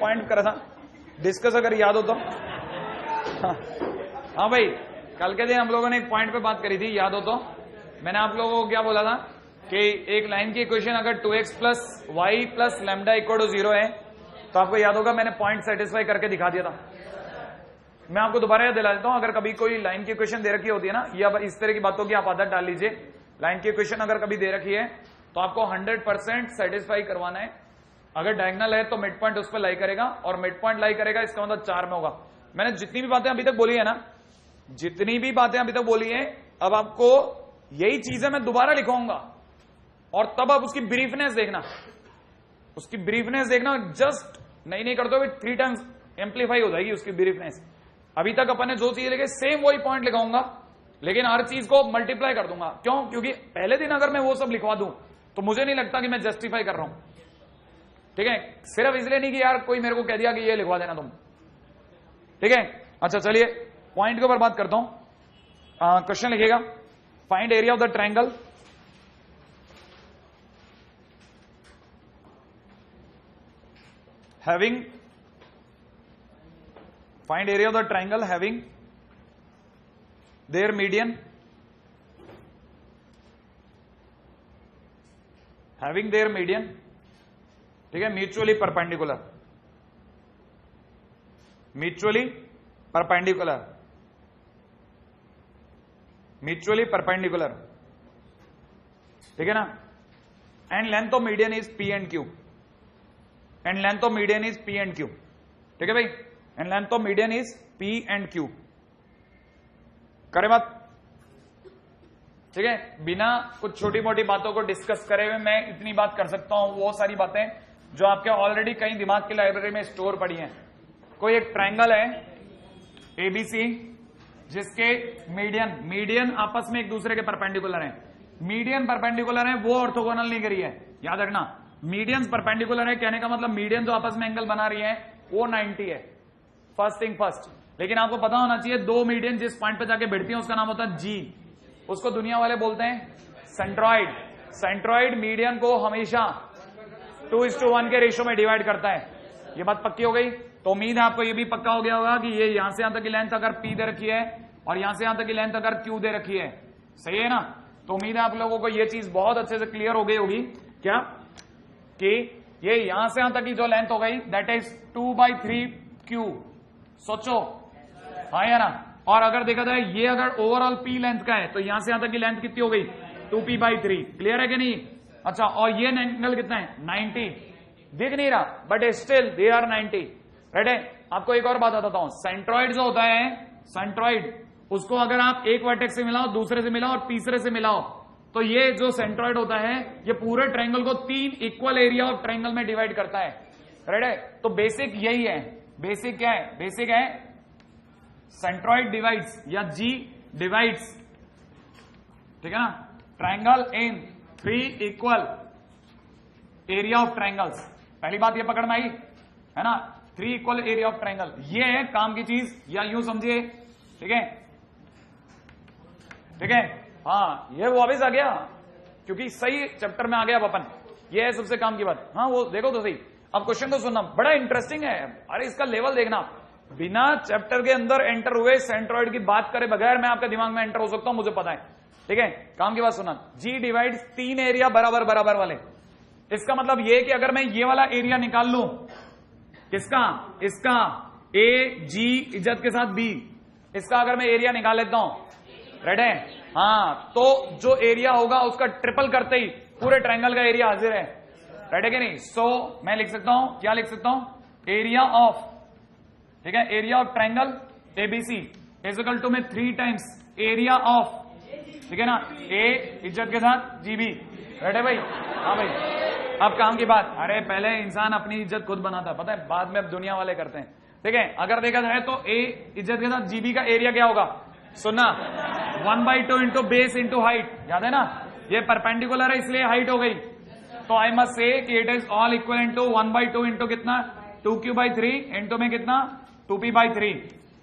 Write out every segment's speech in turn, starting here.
Point करा था discuss, अगर याद हो तो। हाँ भाई, कल के दिन हम लोगों ने एक पॉइंट पे बात करी थी, याद हो तो। मैंने आप लोगों को क्या बोला था कि एक लाइन की इक्वेशन अगर 2x + y + लैम्डा = 0 है, तो आपको याद होगा मैंने पॉइंट सेटिस्फाई करके दिखा दिया था। मैं आपको दोबारा याद दिला देता हूं, अगर कभी कोई लाइन की इक्वेशन दे रखी होती है ना, या इस तरह की बातों की आप आदत डाल लीजिए। लाइन की इक्वेशन अगर कभी दे रखी है तो आपको 100% सेटिस्फाई करवाना है। अगर डायगोनल है तो मिड पॉइंट उस पर लाई करेगा, और मिड पॉइंट लाई करेगा इसका मतलब 4 में होगा। मैंने जितनी भी बातें अभी तक बोली है ना, जितनी भी बातें अभी तक बोली है, अब आपको यही चीजें मैं दोबारा लिखवाऊंगा, और तब आप उसकी ब्रीफनेस देखना, उसकी ब्रीफनेस देखना। जस्ट नहीं करते हुए 3 टाइम्स एम्पलीफाई हो जाएगी उसकी ब्रीफनेस। अभी तक अपन ने जो चीज लिखे सेम वही पॉइंट लिखाऊंगा, लेकिन हर चीज को मल्टीप्लाई कर दूंगा। क्यों? क्योंकि पहले दिन अगर मैं वो सब लिखवा दूं तो मुझे नहीं लगता कि मैं जस्टिफाई कर रहा हूं। ठीक है, सिर्फ इसलिए नहीं कि यार कोई मेरे को कह दिया कि ये लिखवा देना तुम। ठीक है, अच्छा चलिए पॉइंट के ऊपर बात करता हूं। क्वेश्चन लिखिएगा, find area of the triangle having find area of the triangle having their median ठीक है, म्यूचुअली परपेंडिकुलर ठीक है ना, and length of median is P and Q, and length of median is P and Q। ठीक है भाई, and length of median is P and Q। करे बात? ठीक है, बिना कुछ छोटी मोटी बातों को डिस्कस करे हुए मैं इतनी बात कर सकता हूं, वो सारी बातें जो आपके ऑलरेडी कहीं दिमाग की लाइब्रेरी में स्टोर पड़ी हैं। कोई एक ट्रायंगल है ABC जिसके मीडियन आपस में एक दूसरे के परपेंडिकुलर है। मीडियन परपेंडिकुलर है, वो ऑर्थोगोनल नहीं करी है, याद रखना। मीडियंस परपेंडिकुलर है, कहने का मतलब मीडियन जो आपस में एंगल बना रही है वो 90 है। फर्स्ट थिंग फर्स्ट, लेकिन आपको पता होना चाहिए दो मीडियन जिस पॉइंट पे जाके भिड़ती हैं उसका नाम होता है G। उसको दुनिया वाले बोलते हैं सेंट्रॉइड। सेंट्रॉइड मीडियन को हमेशा 2:1 के रेशियो में डिवाइड करता है। ये बात पक्की हो गई? तो उम्मीद है आपको ये भी पक्का हो गया होगा कि ये यहां से यहां तक की लेंथ अगर P दे रखी है और यहां से यहां तक की लेंथ अगर Q दे रखी है, सही है ना? तो उम्मीद है आप लोगों को ये चीज बहुत अच्छे से क्लियर हो गई होगी क्या, कि ये यहां से यहां तक की जो लेंथ हो गई दैट इज 2/3Q। सोचो, हाँ या ना? और अगर देखा जाए ये अगर ओवरऑल P लेंथ का है तो यहां से यहां तक की लेंथ कितनी हो गई? 2P/3। क्लियर है कि नहीं? अच्छा, और ये एंगल कितना है? 90। दिख नहीं रहा but still they are 90। Right है? आपको एक और बात बताता हूं, सेंट्रॉइड जो होता है, सेंट्रॉइड उसको अगर आप एक वर्टेक्स से मिलाओ, दूसरे से मिलाओ और तीसरे से मिलाओ, तो ये जो सेंट्रॉइड होता है ये पूरे ट्रायंगल को 3 इक्वल एरिया ऑफ ट्रायंगल में डिवाइड करता है। राइट है? तो बेसिक यही है। बेसिक क्या है? बेसिक है सेंट्रॉइड डिवाइड्स या G डिवाइड्स, ठीक है ना, triangle in 3 equal area of triangles. पहली बात ये पकड़ में आई है ना, 3 इक्वल एरिया ऑफ ट्रायंगल, ये है काम की चीज, या यूं समझिए। ठीक है, ठीक है, हाँ ये वो वापस आ गया क्योंकि सही चैप्टर में आ गया अपन। ये है सबसे काम की बात। हाँ वो देखो तो सही, अब क्वेश्चन को सुनना, बड़ा इंटरेस्टिंग है। अरे इसका लेवल देखना, बिना चैप्टर के अंदर एंटर हुए सेंट्रॉइड की बात करे बगैर मैं आपके दिमाग में एंटर हो सकता हूं, मुझे पता है। ठीक है, काम की बात सुनना, G डिवाइड्स 3 एरिया बराबर बराबर वाले। इसका मतलब ये कि अगर मैं ये वाला एरिया निकाल लूं, किसका? इसका A G इज्जत के साथ B, इसका अगर मैं एरिया निकाल लेता हूं, रेड है? हाँ, तो जो एरिया होगा उसका ट्रिपल करते ही पूरे ट्रायंगल का एरिया हाजिर है। रेड है कि नहीं? सो मैं लिख सकता हूं, क्या लिख सकता हूं? एरिया ऑफ, ठीक है, area of triangle ABC is equal to में 3 टाइम्स एरिया ऑफ, ठीक है ना, A इज्जत के साथ GB। रेड है भाई? हाँ भाई, अब काम की बात। अरे पहले इंसान अपनी इज्जत खुद बनाता है, पता है, बाद में अब दुनिया वाले करते हैं। ठीक है, अगर देखा जाए तो A इज्जत के साथ GB का एरिया क्या होगा? सुनना, 1/2 इंटू बेस इंटू हाइट, याद है ना? ये परपेंडिकुलर है इसलिए हाइट हो गई। तो आई मस्ट से कि it is all equal into 1/2 into कितना? 2Q/3 इंटू में कितना? 2P/3।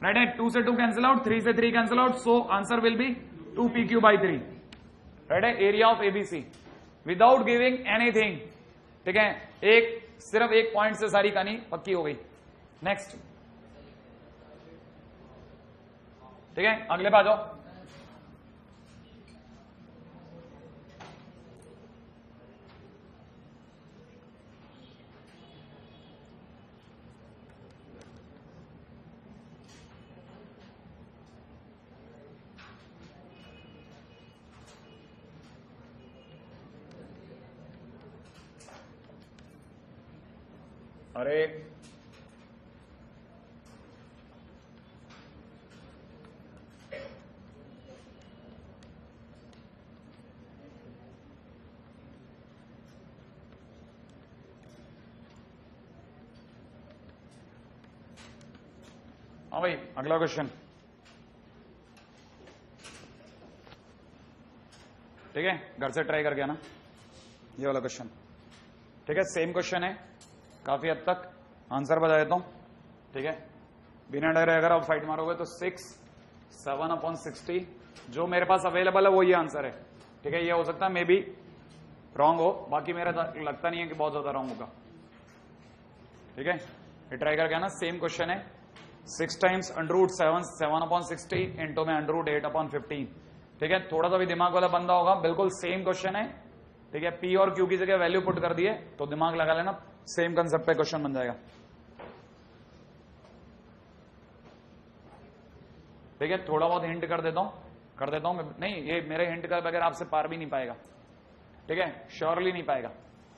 राइट है? 2 से 2 कैंसिल आउट, 3 से 3 cancel out, so answer will be 2PQ/3। Right है? Area of ABC without giving anything. ठीक है, सिर्फ एक पॉइंट से सारी कहानी पक्की हो गई। नेक्स्ट, ठीक है, अगले पे आ जाओ। अरे हाँ भाई, अगला क्वेश्चन, ठीक है, घर से ट्राई करके आना ये वाला क्वेश्चन, ठीक है, सेम क्वेश्चन है, काफी हद तक आंसर बता देता हूं, ठीक है, बिना डरे अगर आप फाइट मारोगे तो 6 7/60 जो मेरे पास अवेलेबल है वो ये आंसर है, ठीक है, ये हो सकता है मे बी रॉन्ग हो, बाकी मेरा लगता नहीं है कि बहुत ज्यादा रॉन्ग होगा, ठीक है, ये ट्राई करके आना, सेम क्वेश्चन है, 6 टाइम्स √7 7/60 इंटू में √8/15, ठीक है, थोड़ा सा भी दिमाग वाला बंदा होगा, बिल्कुल सेम क्वेश्चन है, ठीक है, पी और क्यू की जगह वैल्यू पुट कर दिए तो दिमाग लगा लेना, सेम कंसेप्ट पे क्वेश्चन बन जाएगा, ठीक है, थोड़ा बहुत हिंट कर देता हूं नहीं, ये मेरे हिंट के बगैर आपसे पार भी नहीं पाएगा, ठीक है, श्योरली नहीं पाएगा,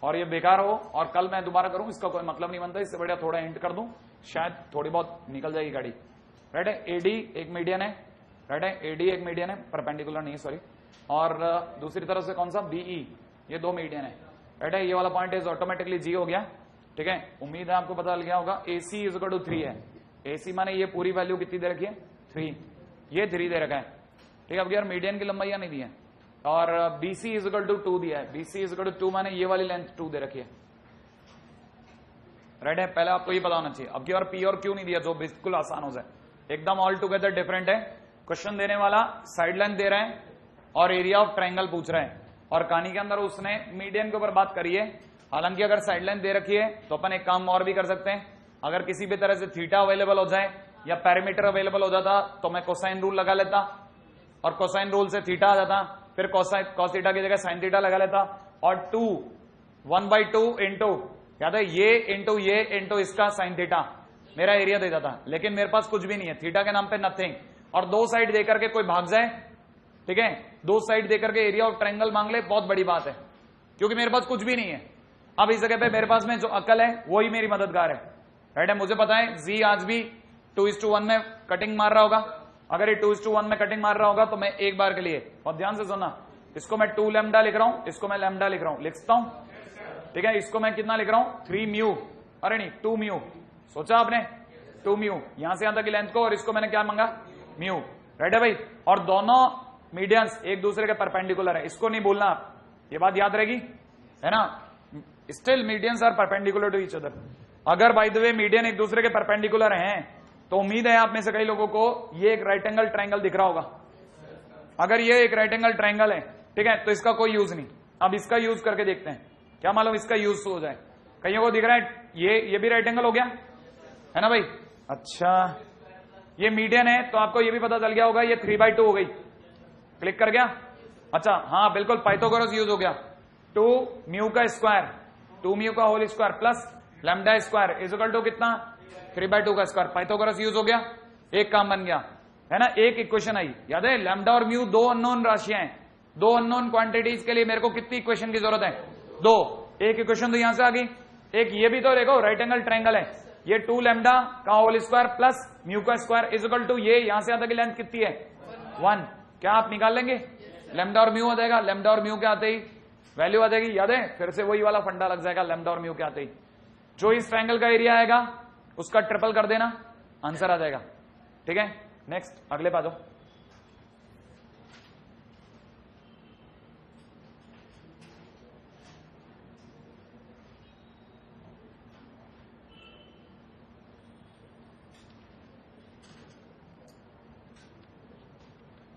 और ये बेकार हो और कल मैं दोबारा करूं इसका कोई मतलब नहीं बनता, इससे बढ़िया थोड़ा हिंट कर दूं, शायद थोड़ी बहुत निकल जाएगी गाड़ी, राइट है, एडी एक मीडियन है, राइट है, एडी एक मीडियन है, परपेंडिकुलर नहीं सॉरी, और दूसरी तरफ से कौन सा बीई, ये 2 मीडियन है, राइट है, ये वाला पॉइंट इज ऑटोमेटिकली जी हो गया, ठीक है, उम्मीद है आपको पता लग गया होगा, AC = 3 है, AC माने ये पूरी वैल्यू कितनी दे रखी है 3, ये 3 दे रखा है, ठीक है, अब यार मीडियन की लंबाई नहीं दी है, और BC = 2 दिया है, BC = 2 माने ये वाली लेंथ 2 दे रखी है, राइट है, पहले आपको ये पता होना चाहिए, अब की बार P और Q नहीं दिया जो बिल्कुल आसान हो जाए, एकदम ऑल टुगेदर डिफरेंट है, क्वेश्चन देने वाला साइड लेंथ दे रहे हैं और एरिया ऑफ ट्रायंगल पूछ रहे हैं, और कहानी के अंदर उसने मीडियन के ऊपर बात करी है, हालांकि अगर साइड लेंथ दे रखी है तो अपन एक काम और भी कर सकते हैं, अगर किसी भी तरह से थीटा अवेलेबल हो जाए या पैरामीटर अवेलेबल हो जाता तो मैं कोसाइन रूल लगा लेता, और कोसाइन रूल से थीटा आ जाता, फिर कॉस थीटा की जगह साइन थीटा लगा लेता, और 1/2 इंटू, याद है, ये इंटू इसका साइन थीटा मेरा एरिया दे जाता, लेकिन मेरे पास कुछ भी नहीं है, थीटा के नाम पे नथिंग, और 2 साइड देकर के कोई भाग जाए, ठीक है, 2 साइड देकर के एरिया ऑफ ट्रायंगल मांग ले, बहुत बड़ी बात है, क्योंकि मेरे पास कुछ भी नहीं है, अब इस जगह पे मेरे पास में जो अकल है वही मेरी मददगार है, राइट है, मुझे पता है जी आज भी 2:1 में कटिंग मार रहा होगा, अगर ये 2:1 में कटिंग मार रहा होगा तो मैं एक बार के लिए, बहुत ध्यान से सुनना, इसको मैं 2 लैम्डा लिख रहा हूं, इसको मैं लैम्डा लिख रहा हूं, लिखता हूं, ठीक है, इसको मैं कितना लिख रहा हूं 3 म्यू, अरे नहीं 2 म्यू, सोचा आपने 2 म्यू, यहां से यहां तक की लेंथ को, और इसको मैंने क्या मांगा म्यू, राइट है भाई, और दोनों मीडियंस एक दूसरे के परपेंडिकुलर है, इसको नहीं भूलना, ये बात याद रहेगी, है ना, still medians are perpendicular to each other, अगर बाय द वे मीडियन एक दूसरे के परपेंडिकुलर हैं तो उम्मीद है आप में से कई लोगों को ये एक राइट एंगल ट्रायंगल दिख रहा होगा, अगर ये एक राइट एंगल ट्रायंगल है, ठीक है, तो इसका कोई यूज नहीं, अब इसका यूज करके देखते हैं, क्या मालूम इसका यूज हो जाए, कईयों को दिख रहा है ये भी राइट एंगल हो गया है ना भाई, अच्छा ये मीडियन है तो आपको ये भी पता चल गया होगा ये 3/2 हो गई, क्लिक कर गया, अच्छा हाँ बिल्कुल, पाइथागोरस यूज हो गया, 2 म्यू का स्क्वायर, 2 म्यू का whole square plus lambda square equal to कितना 3/2 का स्क्वायर, पाइथागोरस यूज हो गया, एक काम बन गया, है ना, एक इक्वेशन आई, याद है, लैम्डा और म्यू 2 अननोन राशियां हैं, 2 अननोन क्वांटिटीज के लिए मेरे को कितनी इक्वेशन की जरूरत है 2, एक इक्वेशन तो यहां से आ गई, एक ये भी तो देखो राइट एंगल ट्रायंगल है, ये 2 लैम्डा का होल स्क्वायर प्लस म्यू का स्क्वायर इक्वल टू ये यहां से आता की लेंथ कितनी है 1, क्या आप निकाल लेंगे, लैम्डा और म्यू आ जाएगा, लैम्डा और म्यू के आते ही वैल्यू आ जाएगी, याद है, फिर से वही वाला फंडा लग जाएगा, लैम्डा और म्यू के आते ही जो इस ट्रायंगल का एरिया आएगा उसका ट्रिपल कर देना, आंसर आ जाएगा, ठीक है, नेक्स्ट अगले पे आ जाओ,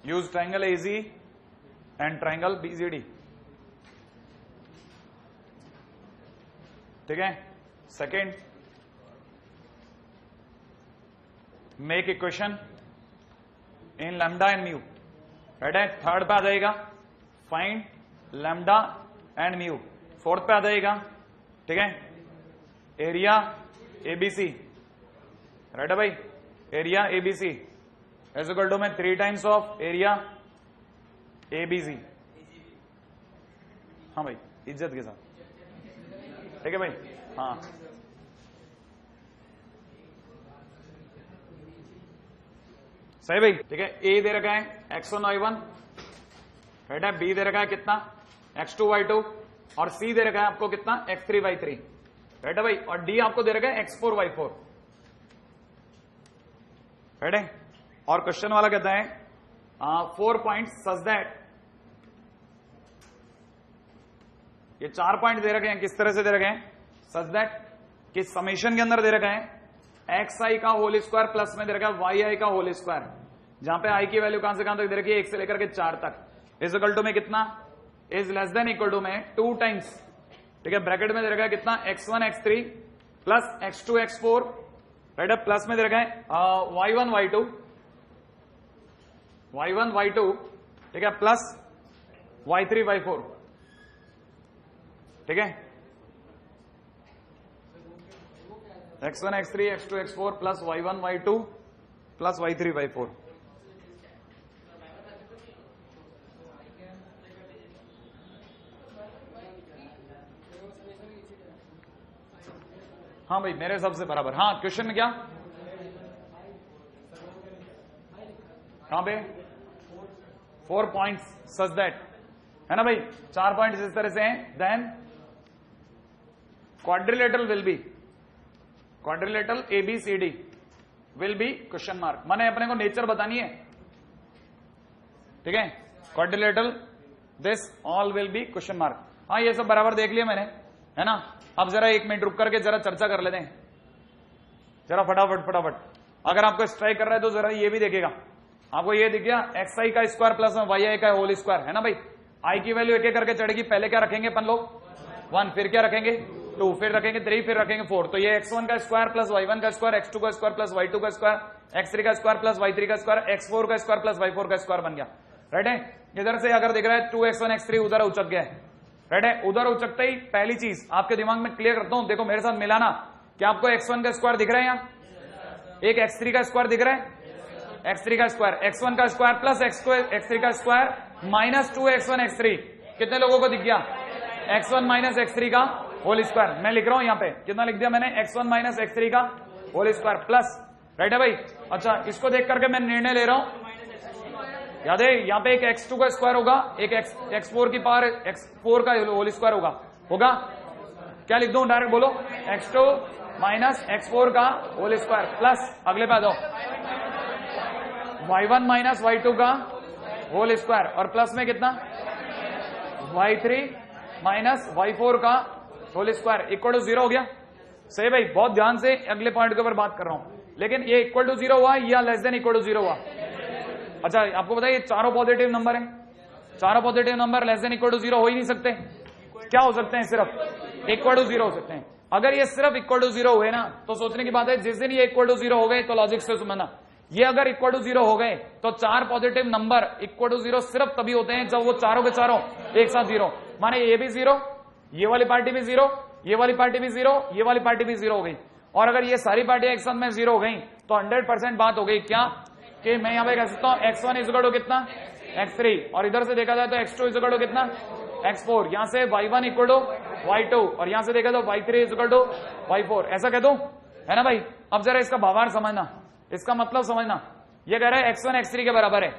use triangle AZ and triangle BCD, ठीक है, second make equation in lambda and mu, right है। थर्ड पे आ जाएगा find lambda and mu, fourth पे आ जाएगा, ठीक है, एरिया एबीसी, राइट है भाई, area ABC is equal to में 3 टाइम्स ऑफ एरिया एबीसी। हाँ भाई, इज्जत के साथ, ठीक है भाई, हाँ सही भाई, ठीक है। ए दे रखा है x1 y1, राइट है, बी दे रखा है कितना x2 y2, और सी दे रखा है आपको कितना x3 y3, राइट है भाई, और डी आपको दे रखा है x4 y4, राइट है। और क्वेश्चन वाला कहता है 4 पॉइंट सच दैट, ये 4 पॉइंट दे रखे हैं, किस तरह से दे रखे हैं, सच दैट कि समेशन के अंदर दे रखा है xi का होल स्क्वायर प्लस में दे रखा है yi का होल स्क्वायर, जहां पे i की वैल्यू कहां से कहां तक दे रखी है, 1 से लेकर के 4 तक, इज इक्वल टू में कितना, is less than equal to में 2 टाइम्स, ठीक है, ब्रैकेट में दे रखा है कितना x1 x3 plus x2 x4, right है, प्लस में दे रखा है y1 y2, ठीक है, प्लस y3 y4, ठीक है, x1 x3 x2 x4 plus y1 y2 plus y3 y4। हाँ भाई, मेरे हिसाब से बराबर। हाँ, क्वेश्चन में क्या, कहां पे 4 पॉइंट्स सच दैट, है ना भाई, 4 पॉइंट्स इस तरह से हैं, then quadrilateral will be, quadrilateral ABCD will be question mark, माने अपने को नेचर बतानी है, ठीक है, quadrilateral this all will be question mark. हाँ, ये सब बराबर देख लिया मैंने, है ना। अब जरा 1 मिनट रुक करके जरा चर्चा कर लेते हैं, जरा फटाफट। अगर आपको स्ट्राइक कर रहा है तो जरा ये भी देखेगा, आपको ये दिख गया xi का स्क्वायर प्लस में yi का होल स्क्वायर, है ना भाई, i की वैल्यू एक एक करके चढ़ेगी, पहले क्या रखेंगे अपन लोग 1, फिर क्या रखेंगे 2, फिर रखेंगे 3, फिर रखेंगे 4, तो ये x1 का स्क्वायर प्लस y1 का स्क्वायर, x2 का स्क्वायर प्लस y2 का स्क्वायर, x3 का स्क्वायर प्लस y3 का स्क्वायर, x4 का स्क्वायर प्लस y4 का स्क्वायर बन गया, राइट है। इधर से अगर दिख रहा है 2x1 x3 उधर उचक गया है, राइट है, उधर उचकते ही पहली चीज आपके दिमाग में क्लियर करता हूं, देखो मेरे साथ मिलाना, क्या आपको x1 का स्क्वायर दिख रहा है, यहाँ एक x3 का स्क्वायर दिख रहा है, x3 का स्क्वायर, x1 का स्क्वायर प्लस x3 का स्क्वायर माइनस 2x1 x3, कितने लोगों को दिख गया, x1 माइनस x3 का होल स्क्वायर। मैं लिख रहा हूं यहाँ पे कितना लिख दिया मैंने, x1 माइनस x3 का होल स्क्वायर प्लस, राइट है भाई। अच्छा, इसको देख करके मैं निर्णय ले रहा हूं, याद है यहाँ पे एक x2 का स्क्वायर होगा, एक x4 की पावर x4 का होल स्क्वायर होगा, क्या लिख दूं, डायरेक्ट बोलो, x2 माइनस x4 का होल स्क्वायर प्लस, अगले पे आ जाओ, y1 माइनस y2 का होल स्क्वायर, और प्लस में कितना y3 माइनस y4 का होल स्क्वायर इक्वल टू 0 हो गया। सही भाई, बहुत ध्यान से अगले पॉइंट के ऊपर बात कर रहा हूं, लेकिन ये इक्वल टू 0 हुआ या लेस देन इक्वल टू 0 हुआ। अच्छा, आपको पता है ये चारों पॉजिटिव नंबर है, चारों positive number less than equal to 0 हो ही नहीं सकते, क्या हो सकते हैं, सिर्फ इक्वल टू 0 हो सकते हैं। अगर ये सिर्फ इक्वल टू 0 हुए ना तो सोचने की बात है, जिस दिन ये इक्वल टू 0 हो गए तो लॉजिक से समझना, ये अगर इक्वल टू 0 हो गए तो 4 पॉजिटिव नंबर इक्वल टू 0 सिर्फ तभी होते हैं जब वो चारों के चारों एक साथ 0, माने ये भी 0, ये वाली पार्टी भी 0, ये वाली पार्टी भी 0, ये वाली पार्टी भी 0 हो गई। और अगर ये सारी पार्टियां एक साथ में 0 हो गई तो 100% बात हो गई क्या, कि मैं यहां पे कह सकता हूं x1 इज इक्वल टू कितना x3, और इधर से देखा जाए तो x2 इज इक्वल टू कितना x4, यहां से y1 इक्वल टू y2, और यहां से देखा तो y3 is equal to y4, ऐसा कह दूं, है ना भाई। अब जरा इसका भावार्थ समझना, इसका मतलब समझना, ये कह रहा है x1 x3 के बराबर है,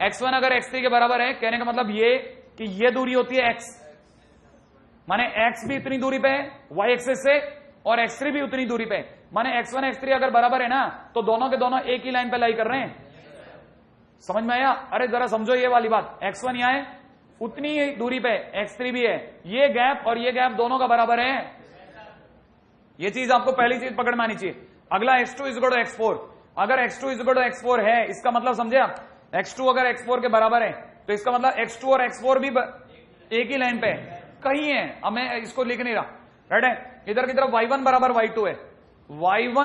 x1 अगर x3 के बराबर है, कहने का मतलब ये कि ये दूरी होती है x, माने x भी इतनी दूरी पे है y एक्सिस से, और x3 भी उतनी दूरी पे, माने x1 x3 अगर बराबर है ना तो दोनों के दोनों एक ही लाइन पे लाई कर रहे हैं, समझ में आया। अरे जरा समझो ये वाली बात, x1 यहां है, उतनी ही दूरी पे x3 भी है, ये गैप और ये गैप दोनों का बराबर है, ये चीज आपको पहली चीज पकड़ में आनी चाहिए। अगला x2 is equal to x4, अगर x2 is equal to x4 है, इसका मतलब समझे आप, x2 अगर x4 के बराबर है तो इसका मतलब x2 और x4 भी एक ही लाइन पे है, कहीं है, अब मैं इसको लिख नहीं रहा, राइट है। इधर की तरफ y1 बराबर y2 है, y1